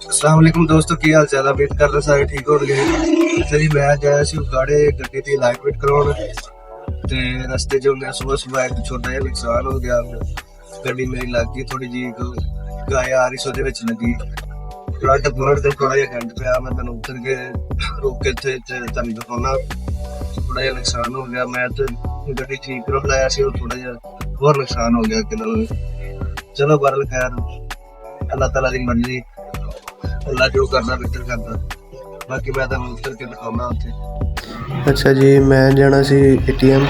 अस्सलाम वालेकुम दोस्तों, की हाल चाल? उम्मीद कर रहे सारे ठीक हो गए। जी मैं जाया सी गाड़े गड्डी दी लाइटवेट करवाउण ते रस्ते च उन्हें सुबह सुबह एक छोटा जिहा नुकसान हो गया। गड्डी मेरी लग गई थोड़ी जी गाय आ रही सोदे विच लगी फ्रंट ते थोड़ा जिहा गंद पिया। मैं तैनूं उतर के रोक के इत्थे तैनूं दिखाउणा थोड़ा जिहा नुकसान हो गया। मैं तो गड्डी ठीक करो लाया सी और थोड़ा जिहा होर नुकसान हो गया अगे नालों। चलो बहरहाल खैर अल्लाह ताला दी मर्जी, अल्लाह जो करदा बेहतर करदा। बाकी मैं तुहानूं उतर के दिखाउणा उत्थे। अच्छा जी, मैं जाना सी ATM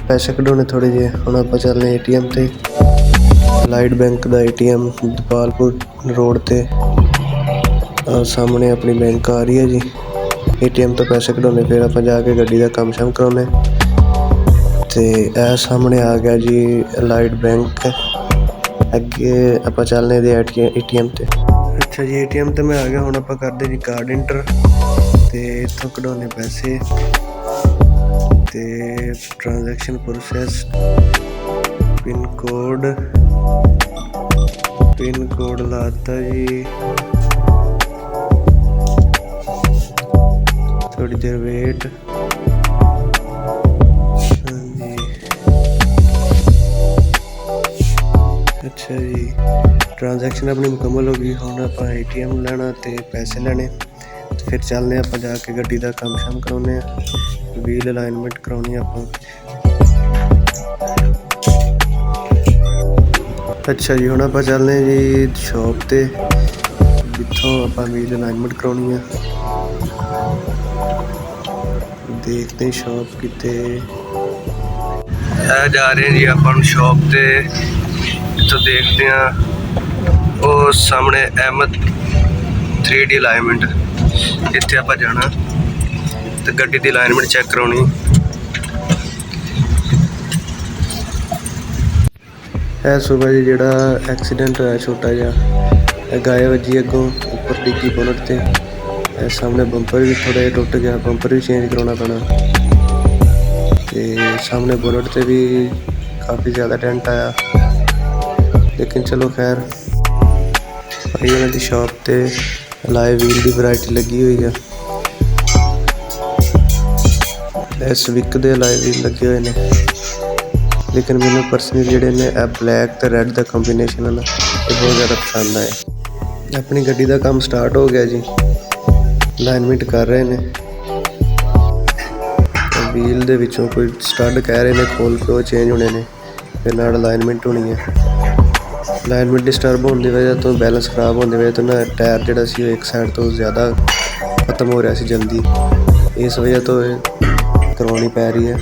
पैसे कढाने थोड़े जे। हुण आपां चलने ATM ते लाइट बैंक दा ATM दपालपुर रोड ते सामने अपनी बैंक आ रही है जी। ATM तो पैसे कढाने फिर आपां जाके गड्डी दा कम शम कराउने ते ए सामने आ गया जी लाइट बैंक। अगे आपां चलने दे ATM ते। अच्छा जी, ATM ते मैं आ गया। हुण आपां करदे जी कार्ड इंटर ते इत्थों कढाउने पैसे ते ट्रांजैक्शन प्रोसैस पिन कोड लाता जी। थोड़ी देर वेट। हाँ जी, अच्छा जी, ट्रांजैक्शन अपनी मुकम्मल हो गई। हुण आपां ATM लैना ते पैसे लैने। फिर चलने आपां जाके गड्डी दा कम शम कराउने, व्हील अलाइनमेंट कराउणी आपां। अच्छा जी, हुण आपां चलने जी शॉप ते जित्थों आपां व्हील अलाइनमेंट कराउणी आ। देखते हैं शॉप किते जा रहे हैं जी अपन शॉप ते। इत्थों देखते हैं वो सामने अहमद 3D अलाइनमेंट, इत्थे आपां जाना ते गड्डी दी अलाइनमेंट चेक कराउणी। है सुबह जी जेड़ा एक्सीडेंट होया छोटा जिहा, गाय वजी अगों उपर डिग्गी बोनट ते। सामने बंपर भी थोड़ा जिहा टुट गया, बंपर भी चेंज कराउणा पैना ते सामने बोनट ते भी काफ़ी ज़्यादा डेंट आया। लेकिन चलो खैर भाई उन्हां दी शॉप ते लाए व्हील दी वैरायटी लगी हुई है। स्विक दे लाए व्हील लगे हुए ने, लेकिन मैनू पर्सनली जेह्ड़े ने ब्लैक ते रैड दा कंबीनेशन है ना, बहुत ज़्यादा पसंद आया। अपनी गड्डी दा काम स्टार्ट हो गया जी, अलाइनमेंट कर रहे ने। व्हील दे विचों कोई स्टड कह रहे ने खोल के वो चेंज होने ने, फिर नाल अलाइनमेंट होनी है। अलाइनमेंट डिस्टर्ब होने की वजह तो, बैलेंस खराब होने की वजह तो ना टायर जिहड़ा सी एक साइड तो ज़्यादा खत्म हो रहा सी जल्दी, इस वजह तो करवानी पै रही है।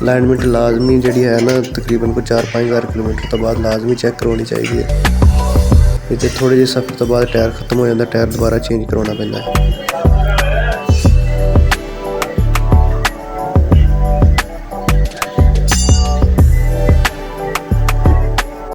अलाइनमेंट लाजमी जी है ना, तकरीबन कोई 4-5 हज़ार किलोमीटर तो बाद लाजमी चेक करवानी चाहिए है। तो थोड़े जे सफ़र तो बाद टायर खत्म हो जाता, टायर दोबारा चेंज करवाना पैंदा है।